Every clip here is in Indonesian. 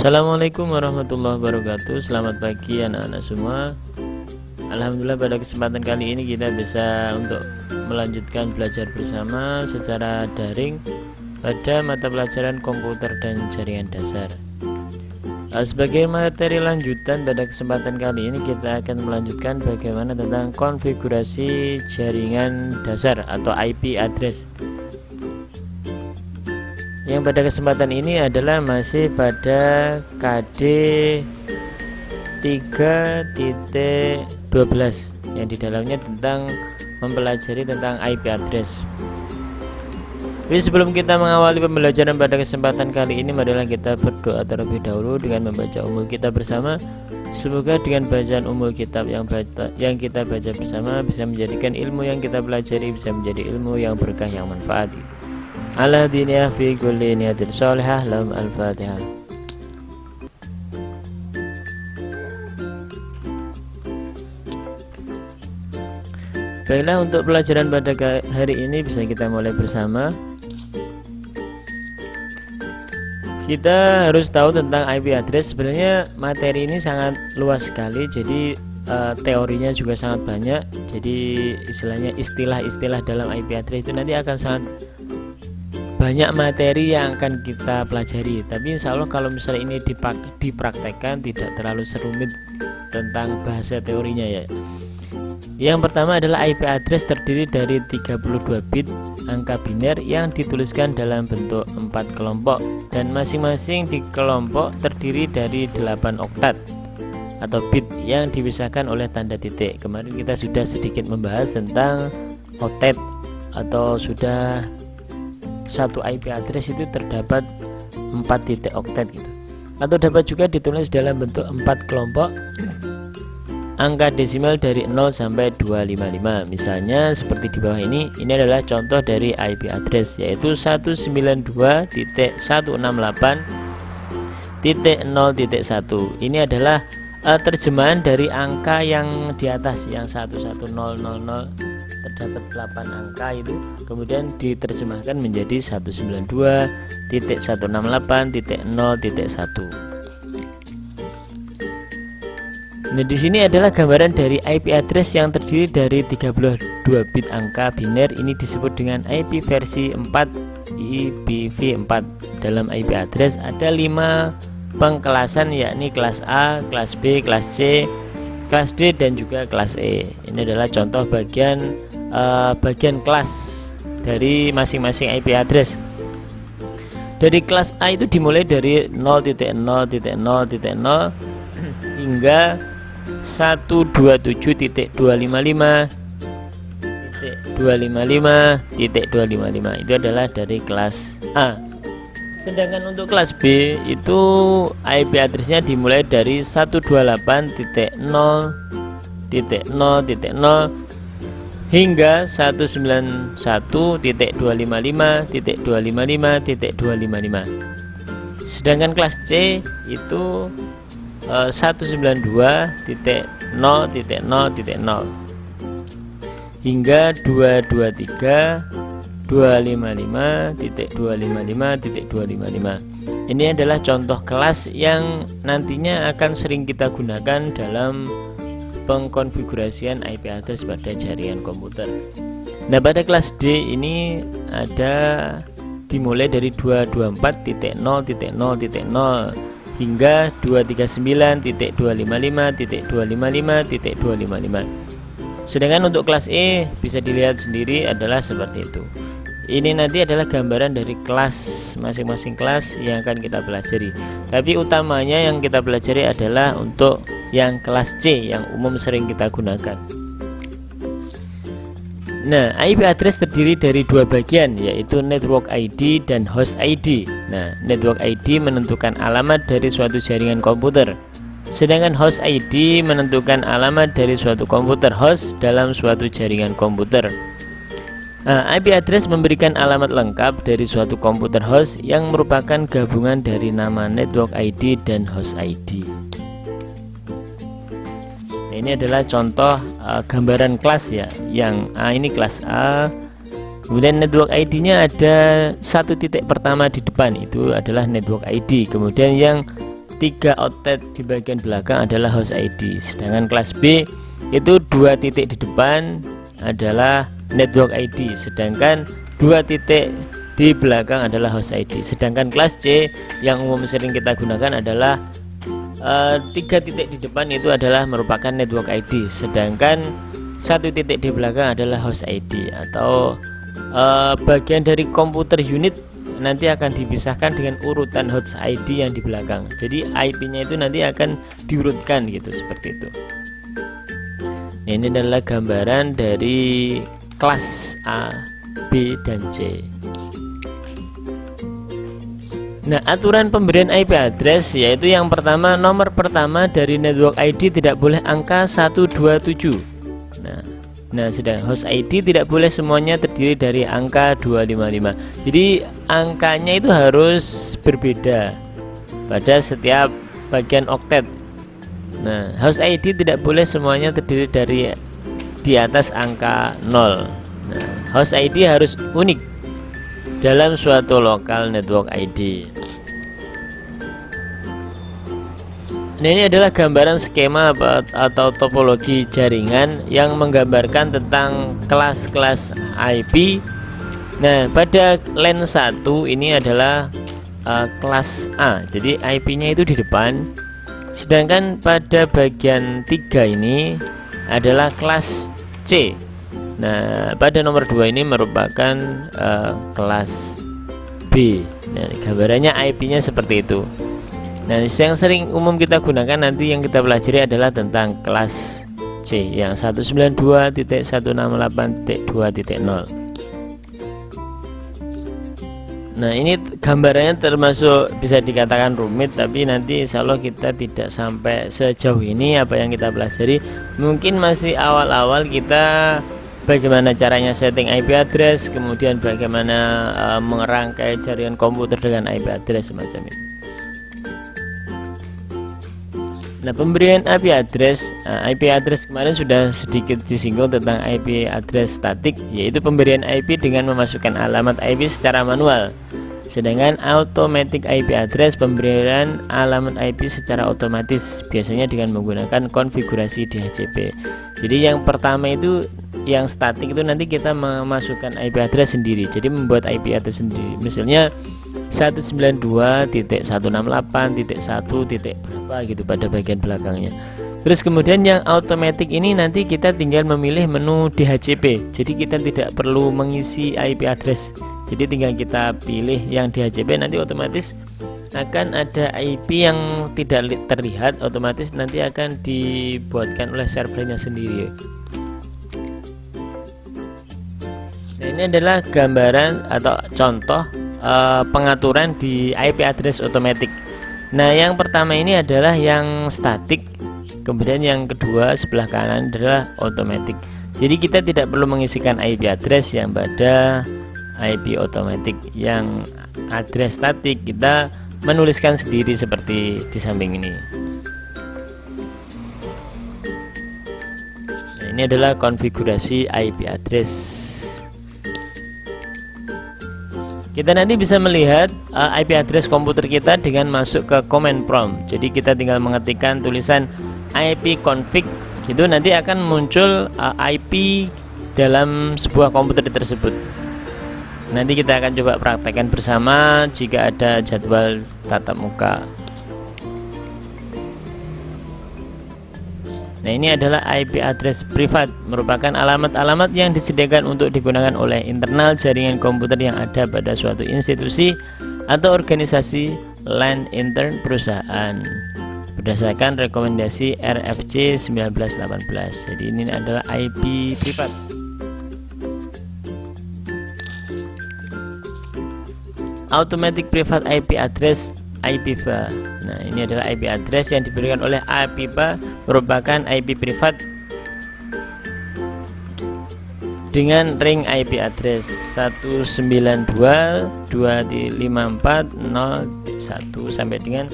Assalamualaikum warahmatullahi wabarakatuh. Selamat pagi anak-anak semua. Alhamdulillah pada kesempatan kali ini kita bisa untuk melanjutkan belajar bersama secara daring pada mata pelajaran komputer dan jaringan dasar. Sebagai materi lanjutan pada kesempatan kali ini kita akan melanjutkan bagaimana tentang konfigurasi jaringan dasar atau IP address. Yang pada kesempatan ini adalah masih pada KD 3.12 yang di dalamnya tentang mempelajari tentang IP address. Jadi sebelum kita mengawali pembelajaran pada kesempatan kali ini, marilah kita berdoa terlebih dahulu dengan membaca umul kitab bersama. Semoga dengan bacaan umul kitab yang kita baca bersama bisa menjadikan ilmu yang kita pelajari bisa menjadi ilmu yang berkah yang manfaat. Ala diniyah fi kulli niyatin sholihah. Lahum al-fatihah. Baiklah, untuk pelajaran pada hari ini bisa kita mulai bersama. Kita harus tahu tentang IP address. Sebenarnya materi ini sangat luas sekali, jadi teorinya juga sangat banyak. Jadi istilahnya istilah-istilah dalam IP address itu nanti akan sangat banyak materi yang akan kita pelajari. Tapi insya Allah kalau misalnya ini dipraktekkan tidak terlalu serumit tentang bahasa teorinya ya. Yang pertama adalah IP address terdiri dari 32 bit angka biner yang dituliskan dalam bentuk 4 kelompok dan masing-masing di kelompok terdiri dari 8 oktat atau bit yang dipisahkan oleh tanda titik. Kemarin kita sudah sedikit membahas tentang oktet, atau sudah satu IP address itu terdapat 4 titik oktet gitu, atau dapat juga ditulis dalam bentuk 4 kelompok angka desimal dari 0 sampai 255. Misalnya seperti di bawah ini adalah contoh dari IP address, yaitu 192.168.0.1. Ini adalah terjemahan dari angka yang di atas, yang 11000 terdapat 8 angka itu kemudian diterjemahkan menjadi 192.168.0.1. Nah, di sini adalah gambaran dari IP address yang terdiri dari 32 bit angka biner. Ini disebut dengan IP versi 4 IPv4. Dalam IP address ada 5 pengkelasan, yakni kelas A, kelas B, kelas C, kelas D, dan juga kelas E. Ini adalah contoh bagian kelas dari masing-masing IP address. Dari kelas A itu dimulai dari 0.0.0.0 hingga 127.255.255.255. Itu adalah dari kelas A. Sedangkan untuk kelas B itu IP addressnya dimulai dari 128.0.0.0 hingga 191.255.255.255. Sedangkan kelas C itu 192.0.0.0 hingga 223.255.255.255. Ini adalah contoh kelas yang nantinya akan sering kita gunakan dalam pengkonfigurasian IP address pada jaringan komputer. Nah, pada kelas D ini ada dimulai dari 224.0.0.0 hingga 239.255.255.255. Sedangkan untuk kelas E bisa dilihat sendiri adalah seperti itu. Ini nanti adalah gambaran dari kelas, masing-masing kelas yang akan kita pelajari. Tapi utamanya yang kita pelajari adalah untuk yang kelas C yang umum sering kita gunakan. Nah, IP address terdiri dari 2 bagian, yaitu network ID dan host ID. Nah, network ID menentukan alamat dari suatu jaringan komputer, sedangkan host ID menentukan alamat dari suatu komputer host dalam suatu jaringan komputer. Nah, IP address memberikan alamat lengkap dari suatu komputer host yang merupakan gabungan dari nama network ID dan host ID. Nah, ini adalah contoh gambaran kelas ya. Yang A ini kelas A, Kemudian network ID-nya ada satu titik pertama di depan, itu adalah network ID. Kemudian yang 3 outlet di bagian belakang adalah host ID, sedangkan kelas B itu 2 titik di depan adalah network ID, sedangkan 2 titik di belakang adalah host ID. Sedangkan kelas C yang umum sering kita gunakan adalah 3 titik di depan itu adalah merupakan network ID, sedangkan 1 titik di belakang adalah host ID. Atau bagian dari komputer unit nanti akan dipisahkan dengan urutan host ID yang di belakang. Jadi IP-nya itu nanti akan diurutkan gitu, seperti itu. Nah, ini adalah gambaran dari kelas A, B, dan C. Nah, aturan pemberian IP address yaitu yang pertama, nomor pertama dari network ID tidak boleh angka 127. Nah, sedang host ID tidak boleh semuanya terdiri dari angka 255. Jadi angkanya itu harus berbeda pada setiap bagian oktet. Nah, host ID tidak boleh semuanya terdiri dari di atas angka 0. Nah, host ID harus unik dalam suatu local network ID. Nah, ini adalah gambaran skema atau topologi jaringan yang menggambarkan tentang kelas-kelas IP. Nah, pada LAN 1 ini adalah kelas A, jadi IP-nya itu di depan. Sedangkan pada bagian 3 ini adalah kelas C. Nah, pada nomor 2 ini merupakan kelas B. Nah, gambarannya IP-nya seperti itu. Nah, yang sering umum kita gunakan nanti yang kita pelajari adalah tentang kelas C yang 192.168.2.0. Nah, ini gambarannya termasuk bisa dikatakan rumit, tapi nanti insya Allah kita tidak sampai sejauh ini apa yang kita pelajari. Mungkin masih awal-awal kita bagaimana caranya setting IP address, kemudian bagaimana mengerangkai jaringan komputer dengan IP address semacam itu. Nah, pemberian IP address kemarin sudah sedikit disinggung tentang IP address statik, yaitu pemberian IP dengan memasukkan alamat IP secara manual. Sedangkan automatic IP address pemberian alamat IP secara otomatis, biasanya dengan menggunakan konfigurasi DHCP. Jadi yang pertama itu yang statik itu nanti kita memasukkan IP address sendiri, jadi membuat IP address sendiri. Misalnya 192.168.1 berapa gitu pada bagian belakangnya. Terus kemudian yang automatic ini nanti kita tinggal memilih menu DHCP. Jadi kita tidak perlu mengisi IP address. Jadi tinggal kita pilih yang DHCP, nanti otomatis akan ada IP yang tidak terlihat, otomatis nanti akan dibuatkan oleh servernya sendiri. Nah, ini adalah gambaran atau contoh pengaturan di IP address otomatis. Nah, yang pertama ini adalah yang statik, kemudian yang kedua sebelah kanan adalah otomatis. Jadi kita tidak perlu mengisikan IP address yang pada IP otomatis. Yang address statik kita menuliskan sendiri seperti di samping ini. Nah, ini adalah konfigurasi IP address. Kita nanti bisa melihat IP address komputer kita dengan masuk ke command prompt. Jadi kita tinggal mengetikkan tulisan ipconfig gitu, nanti akan muncul IP dalam sebuah komputer tersebut. Nanti kita akan coba praktekkan bersama jika ada jadwal tatap muka. Nah, ini adalah IP address privat, merupakan alamat-alamat yang disediakan untuk digunakan oleh internal jaringan komputer yang ada pada suatu institusi atau organisasi LAN intern perusahaan berdasarkan rekomendasi RFC 1918. Jadi ini adalah IP privat. Automatic Private IP Address IPva. Nah, ini adalah IP address yang diberikan oleh IPva, merupakan IP privat dengan ring IP address 192.254.0.1 sampai dengan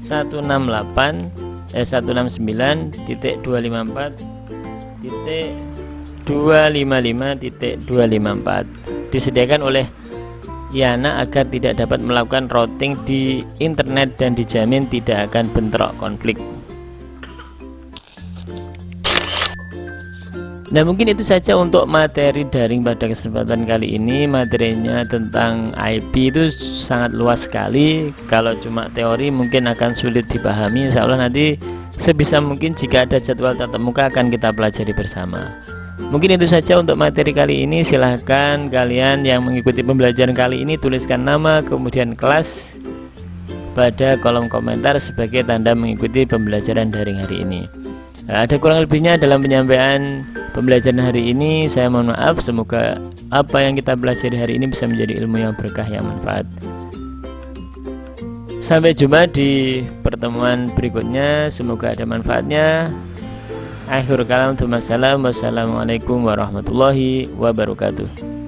169.254.255.254 disediakan oleh Yana agar tidak dapat melakukan routing di internet dan dijamin tidak akan bentrok konflik. Nah, mungkin itu saja untuk materi daring pada kesempatan kali ini. Materinya tentang IP itu sangat luas sekali. Kalau cuma teori mungkin akan sulit dipahami. Insya Allah nanti sebisa mungkin jika ada jadwal tatap muka akan kita pelajari bersama. Mungkin itu saja untuk materi kali ini. Silahkan kalian yang mengikuti pembelajaran kali ini tuliskan nama kemudian kelas pada kolom komentar sebagai tanda mengikuti pembelajaran daring hari ini. Ada kurang lebihnya dalam penyampaian pembelajaran hari ini, saya mohon maaf. Semoga apa yang kita pelajari hari ini bisa menjadi ilmu yang berkah, yang manfaat. Sampai jumpa di pertemuan berikutnya, semoga ada manfaatnya. Akhirul kalam, wassalamualaikum warahmatullahi wabarakatuh.